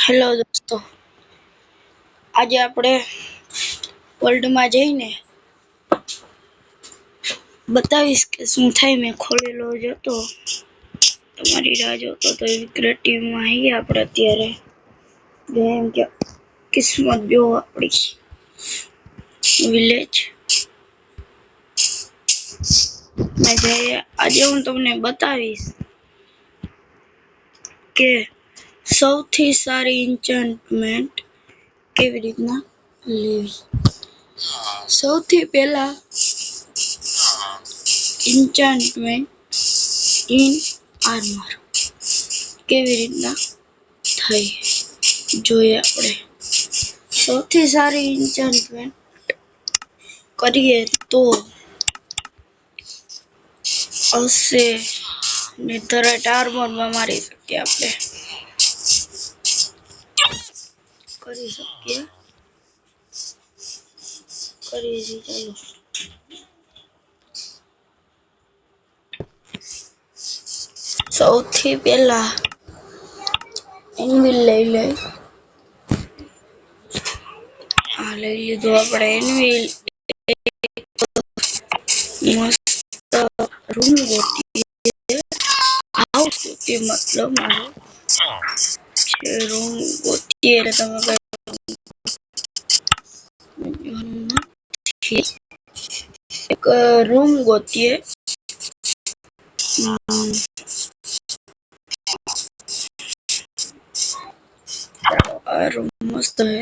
Hello દોસ્તો, આજે આપણે વર્લ્ડમાં જઈને બતાવીશ કે શું થાય. મેં ખોલેલો જ હતો, તમારી રાહ જોતો તો ક્રિએટિવમાં આવીએ આપણે અત્યારે. જેમ કે કિસ્મત જો આપણી વિલેજ આજે હું તમને બતાવીશ કે સૌથી સારી એન્ચેન્ટમેન્ટ કેવી રીતના લેવી. સૌથી પહેલા એન્ચેન્ટમેન્ટ ઇન આર્મર કેવી રીતના થાય જોઈએ આપણે. સૌથી સારી એન્ચેન્ટમેન્ટ કરીએ તો હશે નેધરરાઇટ આર્મરમાં મારી શકીએ આપણે કરી શકીએ. ચાલો સૌથી પહેલા એન્વિલ લઈ લીધું આપણે એન્વિલ. મસ્ત રૂમ ગોતીએ, હાઉસ ગોતીએ, મતલબ મારો રૂમ ગોતીએ એટલે તમે એક રૂમ ગોતીએ. આ રૂમ મસ્ત હે,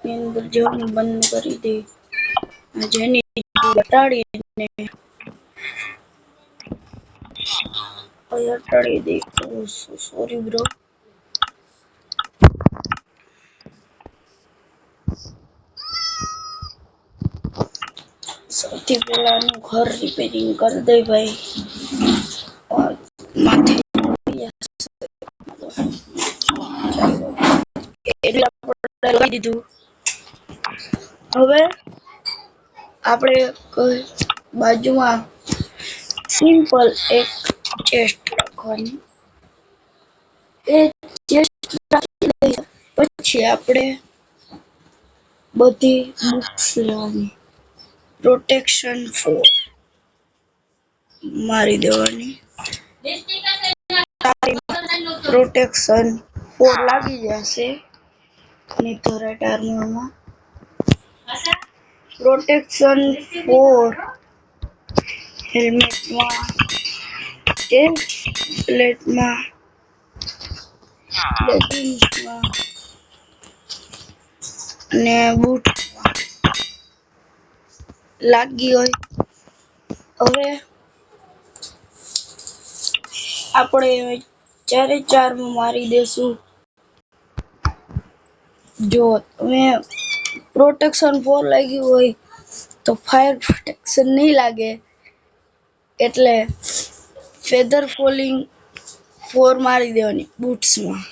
એની અંદર જવાનું બંધ કરી દે. જેની ઘટાડીને હટાડી દે. Sorry bro. સૌથી પહેલા એનું ઘર રિપેરિંગ કરી દે ભાઈ. માથે લગાવી દીધું. હવે આપણે બાજુમાં સિમ્પલ એક ચેસ્ટ રાખવાની. એ ચેસ્ટ પછી આપણે બધી બુક્સ લેવાની. પ્રોટેક્શન 4 મારી દેવાની. પ્રોટેક્શન 4 લાગી જશે નેધરરાઇટ આર્મરમાં. પ્રોટેક્શન 4 હેલ્મેટમાં, પ્લેટમાં, લેગિંગ્સમાં અને બૂટમાં લાગી હોય. હવે આપણે ચારે ચારમાં મારી દેશું. જો તમે પ્રોટેક્શન 4 લાગ્યું હોય તો ફાયર પ્રોટેક્શન નહીં લાગે, એટલે ફેધર ફોલિંગ 4 મારી દેવાની બૂટ્સમાં.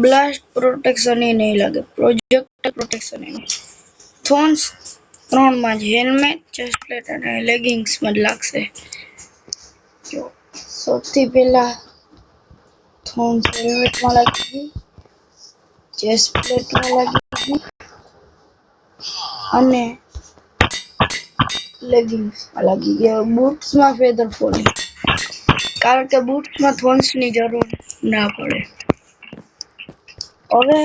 બ્લાસ્ટ પ્રોટેક્શન એ નહીં લાગે, પ્રોજેક્ટ પ્રોટેક્શન એ નહીં. થોન્સ 3 માં જ હેલ્મેટ, ચેસ્ટ પ્લેટ અને લેગિંગ્સમાં જ લાગશે. જો સૌથી પહેલા થોન્સ હેલ્મેટમાં લાગી ગઈ, ચેસ્ટ પ્લેટમાં લાગી ગઈ અને લેગિંગ્સમાં લાગી ગઈ. બૂટ્સમાં ફેધર ફોલિંગ, કારણ કે બૂટ્સમાં થોન્સની જરૂર ના પડે. હવે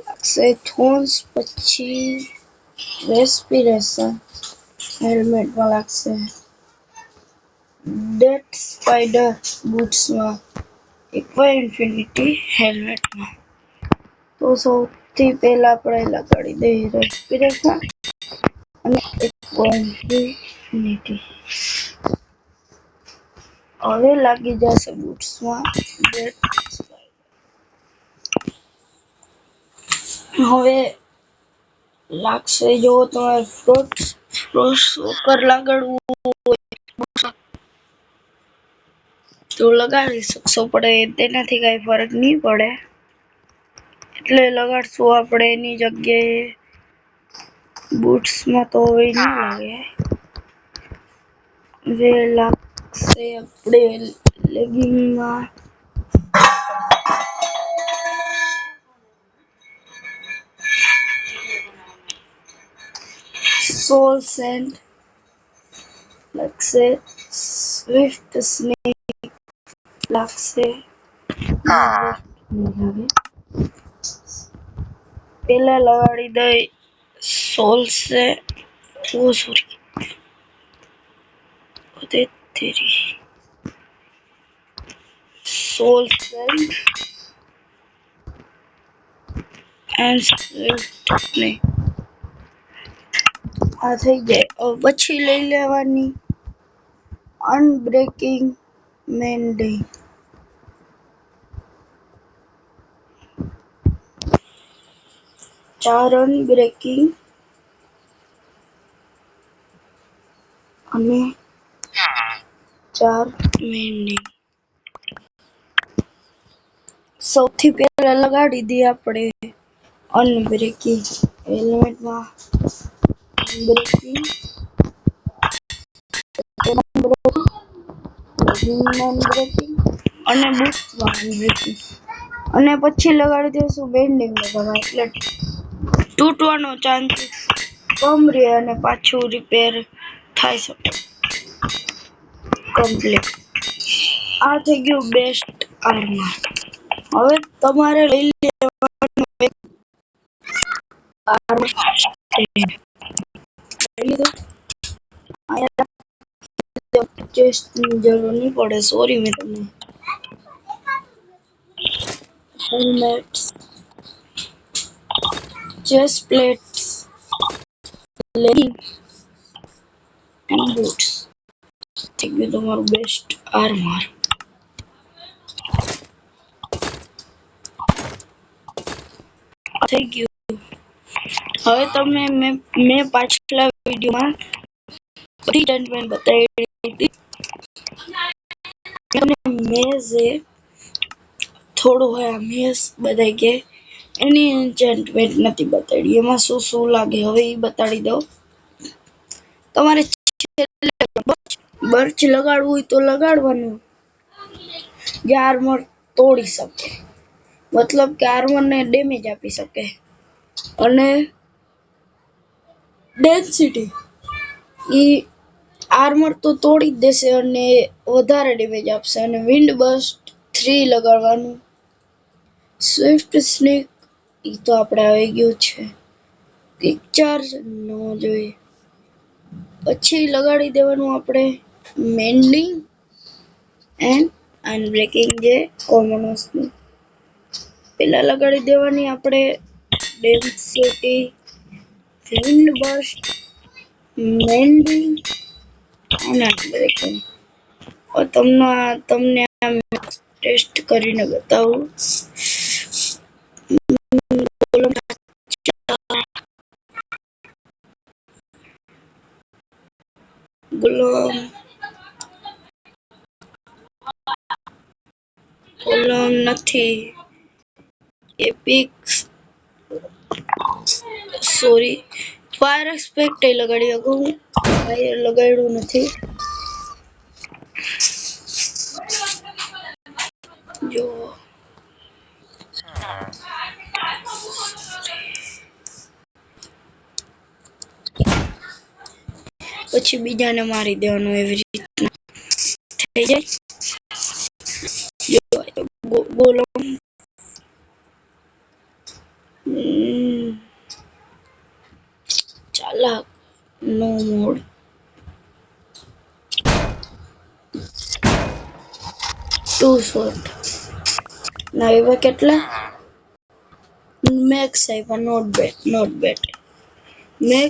લાગશે થોન્સ, પછી રેસ્પિરેશન હેલ્મેટમાં લાગશે, ડેથ સ્પાઈડર બૂટ્સમાં, એક્વા ઇન્ફિનિટી હેલ્મેટમાં. તો સૌથી પહેલા આપણે લગાડી દઈએ રેસ્પિરેશન અને એક્વા ઇન્ફિનિટી. હવે લાગી જશે બૂટ્સમાં ડેથ સ્પાઈડર. હવે લાગશે, જો તમારે ફ્રોસ્ટ લગાડવું હોય તો લગાડી શકશો, પણ તેનાથી કઈ ફરક નહીં પડે. એટલે લગાડશું આપણે એની જગ્યાએ બૂટ્સમાં તો હવે નહીં લાગે, હવે લાગશે આપણે લેગિંગમાં. સોલ સેન્ડ લાગશે, સ્વિફ્ટ સ્નેક લાગશે, પેલા લગાડી દઈ સોલ સે, ઓ સોરી તેરી સોલ સેન્ડ એન્ડ સ્વિફ્ટ સ્નેક. આ થઈ જાય. પછી લઈ લેવાની અનબ્રેકિંગ મેન્ડિંગ. 4 અનબ્રેકિંગ અને 4 મેન્ડિંગ. સૌથી પહેલા લગાડી દઈએ આપણે અનબ્રેકિંગ. હેલ્મેટમાં અનબ્રેકિંગ, અનબ્રેકિંગ અને બૂટ્સમાં અનબ્રેકિંગ, અને પછી લગાડી દઈશું બેન્ડિંગ લગાવવા, એટલે તૂટવાનો ચાન્સ કમ રહે અને પાછું રિપેર થઈ શકે કમ્પ્લીટ. આ થઈ ગયું બેસ્ટ આર્મર. હવે તમારે લઈ લેવાનું આર્મર સ્ટેન્ડ. ચેસ્ટની જરૂર નહીં પડે, સોરી મેં તમને. Helmets, chest plates, lagging and boots. થઈ ગયું તમારું બેસ્ટ આર્મર. થઈ ગયું. હવે તમે મેં પાછલા વિડીયોમાં બધી એન્ચેન્ટમેન્ટ બતાવી હતી. મેઝે થોડું હોય મેઝ બધાય કે એની એન્ચેન્ટમેન્ટ નથી બતાડી. એમાં શું શું લાગે હવે એ બતાડી દઉં. તમારે બર્ચ લગાડવું હોય તો લગાડવાનું, જે આર્મર તોડી શકે, મતલબ કે આર્મરને ડેમેજ આપી શકે. અને ડેન્સિટી, ઈ આર્મર તો તોડી જ દેશે અને વધારે ડેમેજ આપશે. અને વિન્ડ બસ્ટ 3 લગાડવાનું. સ્વિફ્ટ સ્નેક ઈ તો આપણે આવી ગયું છે. ક્વિક ચાર્જ ન જોઈએ. પછી લગાડી દેવાનું આપણે મેન્ડિંગ એન્ડ અનબ્રેકિંગ, જે કોમન વસ્તુ. પેલા લગાડી દેવાની આપણે ડેન્સિટી, વિન્ડ બસ્ટ, મેન્ડિંગ અને અનબ્રેકિંગ. તમને ટેસ્ટ કરીને બતાવું. ગુલામ નથી, એપિક્સ, સોરી ફાયર એસ્પેક્ટ લગાડી શકું. ફાયર લગાડ્યું નથી. જો પછી બીજાને મારી દેવાનું, એવી રીતના થઈ જાય. ગોલમ ચાલાક નો મોડ. ટુ શોટ ના એવા કેટલા મેક્સ આપ્યા. Not bad, not bad. Max